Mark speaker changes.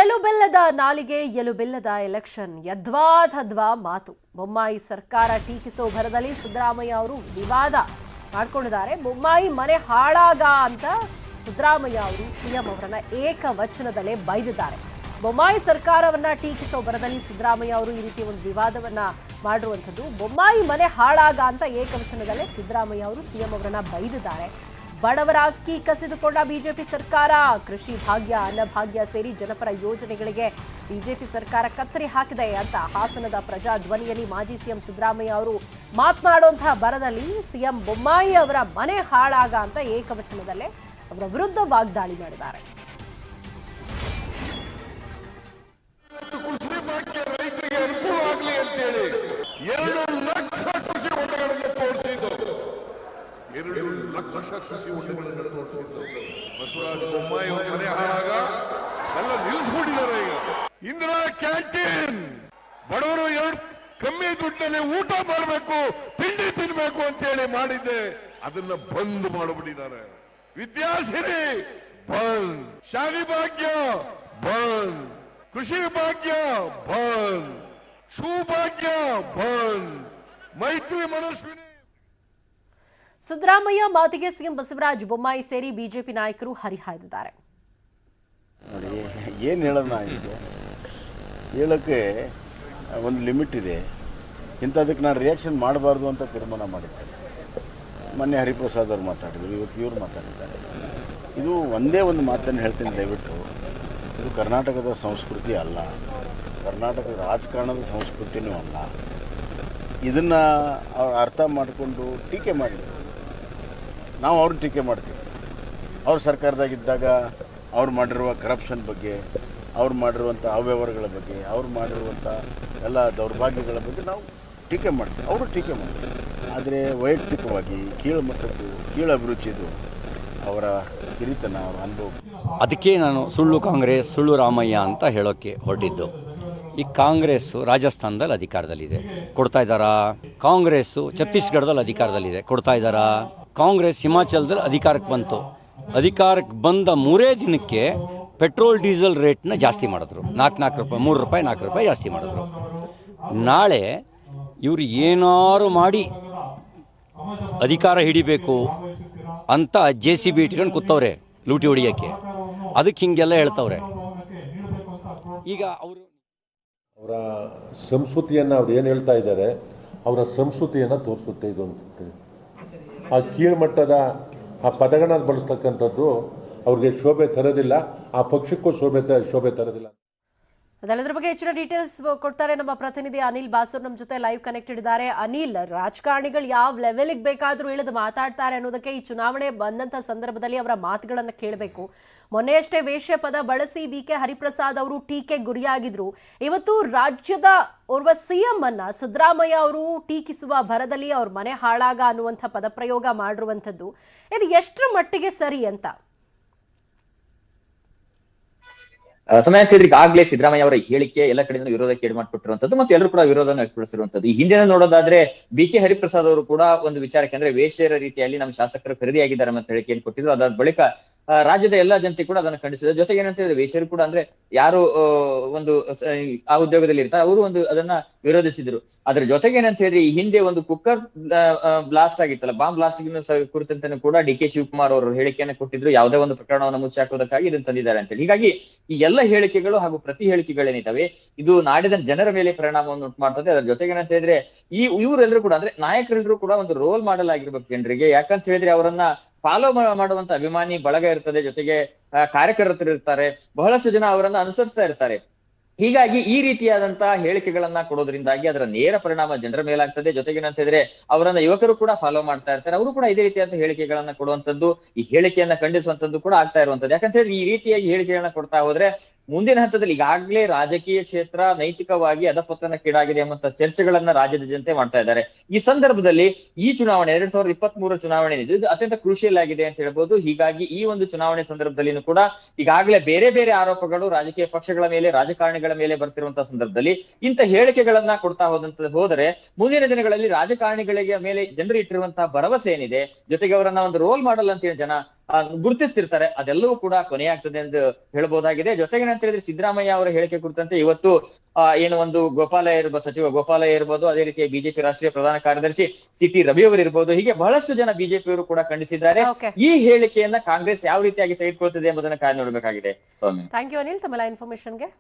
Speaker 1: ಎಲು ಬೆಲ್ಲದ ನಾಲಿಗೆ ಎಲು ಬೆಲ್ಲದ ಎಲೆಕ್ಷನ್ ಯದ್ವಾ ಮಾತು. ಬೊಮ್ಮಾಯಿ ಸರ್ಕಾರ ಟೀಕಿಸೋ ಭರದಲ್ಲಿ ಸಿದ್ದರಾಮಯ್ಯ ಅವರು ವಿವಾದ ಮಾಡ್ಕೊಂಡಿದ್ದಾರೆ. ಬೊಮ್ಮಾಯಿ ಮನೆ ಹಾಳಾಗ ಅಂತ ಸಿದ್ದರಾಮಯ್ಯ ಅವರು ಸಿಎಂ ಅವರನ್ನ ಏಕವಚನದಲ್ಲೇ ಬೈದಿದ್ದಾರೆ. ಬೊಮ್ಮಾಯಿ ಸರ್ಕಾರವನ್ನ ಟೀಕಿಸೋ ಭರದಲ್ಲಿ ಸಿದ್ದರಾಮಯ್ಯ ಅವರು ಈ ರೀತಿ ಒಂದು ವಿವಾದವನ್ನ ಮಾಡಿರುವಂಥದ್ದು. ಬೊಮ್ಮಾಯಿ ಮನೆ ಹಾಳಾಗ ಅಂತ ಏಕವಚನದಲ್ಲೇ ಸಿದ್ದರಾಮಯ್ಯ ಅವರು ಸಿಎಂ ಅವರನ್ನ ಬೈದಿದ್ದಾರೆ. ಬಡವರ ಅಕ್ಕಿ ಕಸಿದುಕೊಂಡ ಬಿಜೆಪಿ ಸರ್ಕಾರ, ಕೃಷಿ ಭಾಗ್ಯ, ಅನ್ನಭಾಗ್ಯ ಸೇರಿ ಜನಪರ ಯೋಜನೆಗಳಿಗೆ ಬಿಜೆಪಿ ಸರ್ಕಾರ ಕತ್ತರಿ ಹಾಕಿದೆ ಅಂತ ಹಾಸನದ ಪ್ರಜಾಧ್ವನಿಯಲ್ಲಿ ಮಾಜಿ ಸಿಎಂ ಸಿದ್ದರಾಮಯ್ಯ ಅವರು ಮಾತನಾಡುವಂತಹ ಬರದಲ್ಲಿ ಸಿಎಂ ಬೊಮ್ಮಾಯಿ ಅವರ ಮನೆ ಹಾಳಾಗ ಅಂತ ಏಕವಚನದಲ್ಲೇ ಅವರ ವಿರುದ್ಧ ವಾಗ್ದಾಳಿ ಮಾಡಿದ್ದಾರೆ.
Speaker 2: ಬಸವರಾಜ ಬೊಮ್ಮಾಯಿ ಮನೆ ಹಾಳಾಗ ಎಲ್ಲ ನಿಲ್ಲಿಸ್ಬಿಟ್ಟಿದ್ದಾರೆ. ಈಗ ಇಂದಿರಾ ಕ್ಯಾಂಟೀನ್ ಬಡವರು ಎರಡು ಕಮ್ಮಿ ದುಡ್ಡಲ್ಲಿ ಊಟ ಮಾಡಬೇಕು, ತಿಂಡಿ ತಿನ್ಬೇಕು ಅಂತ ಹೇಳಿ ಮಾಡಿದ್ದೆ, ಅದನ್ನ ಬಂದ್ ಮಾಡಿಬಿಟ್ಟಿದ್ದಾರೆ. ವಿದ್ಯಾಸಿರಿ ಬಂದ್, ಶಾದಿ ಭಾಗ್ಯ ಬಂದ್, ಕೃಷಿ ಭಾಗ್ಯ ಬಂದ್, ಸೌಭಾಗ್ಯ ಬಂದ್, ಮೈತ್ರಿ ಮನಸ್ವಿನಿ.
Speaker 1: ಸಿದ್ದರಾಮಯ್ಯ ಮಾತಿಗೆ ಸಿಎಂ ಬಸವರಾಜ ಬೊಮ್ಮಾಯಿ ಸೇರಿ ಬಿಜೆಪಿ ನಾಯಕರು ಹರಿಹಾಯ್ದಿದ್ದಾರೆ.
Speaker 3: ನೋಡಿ, ಏನು ಹೇಳೋಣ, ಇದೆ ಹೇಳೋಕ್ಕೆ ಒಂದು ಲಿಮಿಟ್ ಇದೆ. ಇಂಥದಕ್ಕೆ ನಾನು ರಿಯಾಕ್ಷನ್ ಮಾಡಬಾರ್ದು ಅಂತ ತೀರ್ಮಾನ ಮಾಡಿದ್ದೇನೆ. ಮೊನ್ನೆ ಹರಿಪ್ರಸಾದ್ ಅವರು ಮಾತಾಡಿದ್ರು, ಇವತ್ತು ಇವರು ಮಾತಾಡಿದ್ದಾರೆ. ಇದು ಒಂದೇ ಒಂದು ಮಾತನ್ನು ಹೇಳ್ತೀನಿ, ದಯವಿಟ್ಟು ಇದು ಕರ್ನಾಟಕದ ಸಂಸ್ಕೃತಿ ಅಲ್ಲ, ಕರ್ನಾಟಕದ ರಾಜಕಾರಣದ ಸಂಸ್ಕೃತಿನೂ ಅಲ್ಲ. ಇದನ್ನು ಅವ್ರು ಅರ್ಥ ಮಾಡಿಕೊಂಡು ಟೀಕೆ ಮಾಡಿದ್ರು. ನಾವು ಅವ್ರನ್ನ ಟೀಕೆ ಮಾಡ್ತೀವಿ. ಅವ್ರ ಸರ್ಕಾರದಾಗಿದ್ದಾಗ ಅವ್ರು ಮಾಡಿರುವ ಕರಪ್ಷನ್ ಬಗ್ಗೆ, ಅವ್ರು ಮಾಡಿರುವಂಥ ಅವ್ಯವಹಾರಗಳ ಬಗ್ಗೆ, ಅವ್ರು ಮಾಡಿರುವಂಥ ಎಲ್ಲ ದೌರ್ಭಾಗ್ಯಗಳ ಬಗ್ಗೆ ನಾವು ಟೀಕೆ ಮಾಡ್ತೀವಿ, ಅವರು ಟೀಕೆ ಮಾಡ್ತೀವಿ. ಆದರೆ ವೈಯಕ್ತಿಕವಾಗಿ ಕೀಳುಮಟ್ಟದ್ದು, ಕೀಳು ಅಭಿರುಚಿದು ಅವರ ಹಿರಿತನ, ಅವರ ಅನುಭವ.
Speaker 4: ಅದಕ್ಕೆ ನಾನು ಸುಳ್ಳು ಕಾಂಗ್ರೆಸ್, ಸುಳ್ಳು ರಾಮಯ್ಯ ಅಂತ ಹೇಳೋಕ್ಕೆ ಹೊರಟಿದ್ದು. ಈ ಕಾಂಗ್ರೆಸ್ಸು ರಾಜಸ್ಥಾನದಲ್ಲಿ ಅಧಿಕಾರದಲ್ಲಿದೆ, ಕೊಡ್ತಾ ಇದ್ದಾರಾ? ಕಾಂಗ್ರೆಸ್ಸು ಛತ್ತೀಸ್ಗಢದಲ್ಲಿ ಅಧಿಕಾರದಲ್ಲಿದೆ, ಕೊಡ್ತಾ ಇದ್ದಾರಾ? ಕಾಂಗ್ರೆಸ್ ಹಿಮಾಚಲದಲ್ಲಿ ಅಧಿಕಾರಕ್ಕೆ ಬಂತು. ಅಧಿಕಾರಕ್ಕೆ ಬಂದ 3 ದಿನಕ್ಕೆ ಪೆಟ್ರೋಲ್ ಡೀಸೆಲ್ ರೇಟ್ನ ಜಾಸ್ತಿ ಮಾಡಿದ್ರು. 4 ರೂಪಾಯಿ, 3 ರೂಪಾಯಿ, 4 ರೂಪಾಯಿ ಜಾಸ್ತಿ ಮಾಡಿದ್ರು. ನಾಳೆ ಇವರು ಏನಾರು ಮಾಡಿ ಅಧಿಕಾರ ಹಿಡಿಬೇಕು ಅಂತ JCB ಇಟ್ಕೊಂಡು ಕೂತವ್ರೆ ಲೂಟಿ ಹೊಡಿಯೋಕ್ಕೆ. ಅದಕ್ಕೆ ಹಿಂಗೆಲ್ಲ ಹೇಳ್ತವ್ರೆ. ಈಗ ಅವರು
Speaker 5: ಅವರ ಸಂಸ್ಕೃತಿಯನ್ನು ಅವ್ರು ಏನು ಹೇಳ್ತಾ ಇದ್ದಾರೆ, ಅವರ ಸಂಸ್ಕೃತಿಯನ್ನು ತೋರಿಸುತ್ತೆ ಇದು ಅಂತ. ಆ ಕೀಳ್ಮಟ್ಟದ ಆ ಪದಗಳನ್ನು ಬಳಸ್ತಕ್ಕಂಥದ್ದು ಅವ್ರಿಗೆ ಶೋಭೆ ತರೋದಿಲ್ಲ, ಆ ಪಕ್ಷಕ್ಕೂ ಶೋಭೆ ತರೋದಿಲ್ಲ.
Speaker 1: ಅದೆಲ್ಲದರ ಬಗ್ಗೆ ಹೆಚ್ಚಿನ ಡೀಟೇಲ್ಸ್ ಕೊಡ್ತಾರೆ ನಮ್ಮ ಪ್ರತಿನಿಧಿ ಅನಿಲ್ ಬಾಸೂರ್ ನಮ್ಮ ಜೊತೆ ಲೈವ್ ಕನೆಕ್ಟೆಡ್ ಇದ್ದಾರೆ. ಅನಿಲ್, ರಾಜಕಾರಣಿಗಳು ಯಾವ ಲೆವೆಲ್ಗೆ ಬೇಕಾದರೂ ಇಳಿದು ಮಾತಾಡ್ತಾರೆ ಅನ್ನೋದಕ್ಕೆ ಈ ಚುನಾವಣೆ ಬಂದಂಥ ಸಂದರ್ಭದಲ್ಲಿ ಅವರ ಮಾತುಗಳನ್ನು ಕೇಳಬೇಕು. ಮೊನ್ನೆಯಷ್ಟೇ ವೇಶ್ಯ ಪದ ಬಳಸಿ BK ಹರಿಪ್ರಸಾದ್ ಅವರು ಟೀಕೆ ಗುರಿಯಾಗಿದ್ರು. ಇವತ್ತು ರಾಜ್ಯದ ಓರ್ವ ಸಿಎಂ ಅನ್ನ ಸಿದ್ದರಾಮಯ್ಯ ಅವರು ಟೀಕಿಸುವ ಭರದಲ್ಲಿ ಅವ್ರ ಮನೆ ಹಾಳಾಗ ಅನ್ನುವಂಥ ಪದಪ್ರಯೋಗ ಮಾಡಿರುವಂಥದ್ದು ಇದು ಎಷ್ಟರ ಮಟ್ಟಿಗೆ ಸರಿ ಅಂತ?
Speaker 6: ಸಮಯ ಈಗಾಗಲೇ ಸಿದ್ದರಾಮಯ್ಯ ಅವರ ಹೇಳಿಕೆ ಎಲ್ಲ ಕಡೆಯಿಂದ ವಿರೋಧ ಕೇಳಿ ಮಾಡಿಕೊಟ್ಟಿರುವಂತದ್ದು ಮತ್ತು ಎಲ್ಲರೂ ಕೂಡ ವಿರೋಧವನ್ನು ವ್ಯಕ್ತಪಡಿಸಿರುವಂತದ್ದು. ಈ ಹಿಂದಿನ ನೋಡೋದಾದ್ರೆ BK ಹರಿಪ್ರಸಾದ್ ಅವರು ಕೂಡ ಒಂದು ವಿಚಾರಕ್ಕೆ ಅಂದ್ರೆ ವೇಶ್ಯರ ರೀತಿಯಲ್ಲಿ ನಮ್ಮ ಶಾಸಕರು ಖರೀದಿಯಾಗಿದ್ದಾರೆ ಅಂತ ಹೇಳಿಕೆಯನ್ನು ಕೊಟ್ಟಿದ್ರು. ಅದಾದ ಬಳಿಕ ರಾಜ್ಯದ ಎಲ್ಲಾ ಜನತೆ ಕೂಡ ಅದನ್ನು ಖಂಡಿಸಿದೆ. ಜೊತೆಗೆ ಏನಂತ ಹೇಳಿದ್ರೆ ವೇಶ್ಯರು ಕೂಡ ಅಂದ್ರೆ ಯಾರು ಒಂದು ಆ ಉದ್ಯೋಗದಲ್ಲಿ ಇರ್ತಾರೆ ಅವರು ಒಂದು ಅದನ್ನ ವಿರೋಧಿಸಿದ್ರು. ಅದ್ರ ಜೊತೆಗೆ ಏನಂತ ಹೇಳಿದ್ರೆ ಈ ಹಿಂದೆ ಒಂದು ಕುಕ್ಕರ್ ಬ್ಲಾಸ್ಟ್ ಆಗಿತ್ತಲ್ಲ, ಬಾಂಬ್ ಬ್ಲಾಸ್ಟ್ ಕುರಿತಂತೆ ಕೂಡ DK ಶಿವಕುಮಾರ್ ಅವರು ಹೇಳಿಕೆಯನ್ನು ಕೊಟ್ಟಿದ್ರು. ಯಾವುದೇ ಒಂದು ಪ್ರಕರಣವನ್ನು ಮುಚ್ಚಿ ಹಾಕುವುದಕ್ಕಾಗಿ ಇದನ್ನು ತಂದಿದ್ದಾರೆ ಅಂತ ಹೇಳಿ. ಹೀಗಾಗಿ ಈ ಎಲ್ಲ ಹೇಳಿಕೆಗಳು ಹಾಗೂ ಪ್ರತಿ ಹೇಳಿಕೆಗಳೇನಿದ್ದಾವೆ ಇದು ನಾಡಿನ ಜನರ ಮೇಲೆ ಪರಿಣಾಮವನ್ನು ಉಂಟು ಮಾಡ್ತದೆ. ಅದರ ಜೊತೆಗೆ ಏನಂತ ಹೇಳಿದ್ರೆ ಇವರೆಲ್ಲರೂ ಕೂಡ ಅಂದ್ರೆ ನಾಯಕರೆಲ್ಲರೂ ಕೂಡ ಒಂದು ರೋಲ್ ಮಾಡಲ್ ಆಗಿರ್ಬೇಕು ಜನರಿಗೆ. ಯಾಕಂತ ಹೇಳಿದ್ರೆ ಅವರನ್ನ ಫಾಲೋ ಮಾಡುವಂತ ಅಭಿಮಾನಿ ಬಳಗ ಇರ್ತದೆ, ಜೊತೆಗೆ ಕಾರ್ಯಕರ್ತರು ಇರ್ತಾರೆ, ಬಹಳಷ್ಟು ಜನ ಅವರನ್ನ ಅನುಸರಿಸ್ತಾ ಇರ್ತಾರೆ. ಹೀಗಾಗಿ ಈ ರೀತಿಯಾದಂತಹ ಹೇಳಿಕೆಗಳನ್ನ ಕೊಡೋದ್ರಿಂದಾಗಿ ಅದರ ನೇರ ಪರಿಣಾಮ ಜನರ ಮೇಲಾಗ್ತದೆ. ಜೊತೆಗೆ ಏನಂತ ಹೇಳಿದ್ರೆ ಅವರನ್ನ ಯುವಕರು ಕೂಡ ಫಾಲೋ ಮಾಡ್ತಾ ಇರ್ತಾರೆ, ಅವರು ಕೂಡ ಇದೇ ರೀತಿಯಾದ ಹೇಳಿಕೆಗಳನ್ನ ಕೊಡುವಂತದ್ದು, ಈ ಹೇಳಿಕೆಯನ್ನ ಖಂಡಿಸುವಂತದ್ದು ಕೂಡ ಆಗ್ತಾ ಇರುವಂತದ್ದು. ಯಾಕಂತ ಹೇಳಿದ್ರೆ ಈ ರೀತಿಯಾಗಿ ಹೇಳಿಕೆಗಳನ್ನ ಕೊಡ್ತಾ ಹೋದ್ರೆ ಮುಂದಿನ ಹಂತದಲ್ಲಿ ಈಗಾಗಲೇ ರಾಜಕೀಯ ಕ್ಷೇತ್ರ ನೈತಿಕವಾಗಿ ಅಧಪತನಕ್ಕೀಡಾಗಿದೆ ಎಂಬಂತ ಚರ್ಚೆಗಳನ್ನ ರಾಜ್ಯದ ಜನತೆ ಮಾಡ್ತಾ ಇದ್ದಾರೆ. ಈ ಸಂದರ್ಭದಲ್ಲಿ ಈ ಚುನಾವಣೆ 2023 ಚುನಾವಣೆ ಇದು ಅತ್ಯಂತ ಕ್ರೂಷಿಯಲ್ ಆಗಿದೆ ಅಂತ ಹೇಳ್ಬೋದು. ಹೀಗಾಗಿ ಈ ಒಂದು ಚುನಾವಣೆ ಸಂದರ್ಭದಲ್ಲಿನೂ ಕೂಡ ಈಗಾಗಲೇ ಬೇರೆ ಬೇರೆ ಆರೋಪಗಳು ರಾಜಕೀಯ ಪಕ್ಷಗಳ ಮೇಲೆ, ರಾಜಕಾರಣಿಗಳ ಮೇಲೆ ಬರ್ತಿರುವಂತಹ ಸಂದರ್ಭದಲ್ಲಿ ಇಂಥ ಹೇಳಿಕೆಗಳನ್ನ ಕೊಡ್ತಾ ಹೋದರೆ ಮುಂದಿನ ದಿನಗಳಲ್ಲಿ ರಾಜಕಾರಣಿಗಳಿಗೆ ಮೇಲೆ ಜನರು ಇಟ್ಟಿರುವಂತಹ ಭರವಸೆ ಏನಿದೆ, ಜೊತೆಗೆ ಅವರನ್ನ ಒಂದು ರೋಲ್ ಮಾಡಲ್ ಅಂತ ಹೇಳಿ ಜನ ಗುರುತಿಸ್ತಿರ್ತಾರೆ, ಅದೆಲ್ಲವೂ ಕೂಡ ಕೊನೆಯಾಗ್ತದೆ ಎಂದು ಹೇಳ್ಬಹುದಾಗಿದೆ. ಜೊತೆಗೆ ಅಂತ ಹೇಳಿದ್ರೆ ಸಿದ್ದರಾಮಯ್ಯ ಅವರ ಹೇಳಿಕೆ ಕುರಿತಂತೆ ಇವತ್ತು ಏನು ಒಂದು ಗೋಪಾಲಯ್ಯ ಇರ್ಬೋದು, ಸಚಿವ ಗೋಪಾಲಯ್ಯ ಇರ್ಬೋದು, ಅದೇ ರೀತಿ ಬಿಜೆಪಿ ರಾಷ್ಟ್ರೀಯ ಪ್ರಧಾನ ಕಾರ್ಯದರ್ಶಿ ಸಿಟಿ ರವಿ ಅವರು ಇರ್ಬೋದು, ಹೀಗೆ ಬಹಳಷ್ಟು ಜನ ಬಿಜೆಪಿಯವರು ಕೂಡ ಖಂಡಿಸಿದ್ದಾರೆ. ಈ ಹೇಳಿಕೆಯನ್ನ ಕಾಂಗ್ರೆಸ್ ಯಾವ ರೀತಿಯಾಗಿ ತೆಗೆದುಕೊಳ್ತದೆ ಎಂಬುದನ್ನ ಕಾಯ್ದು ನೋಡಬೇಕಾಗಿದೆ. ಸ್ವಾಮಿ,
Speaker 1: ಥ್ಯಾಂಕ್ ಯು ಅನಿಲ್ ತಮ್ಮ ಇನ್ಫಾರ್ಮೇಶನ್ಗೆ.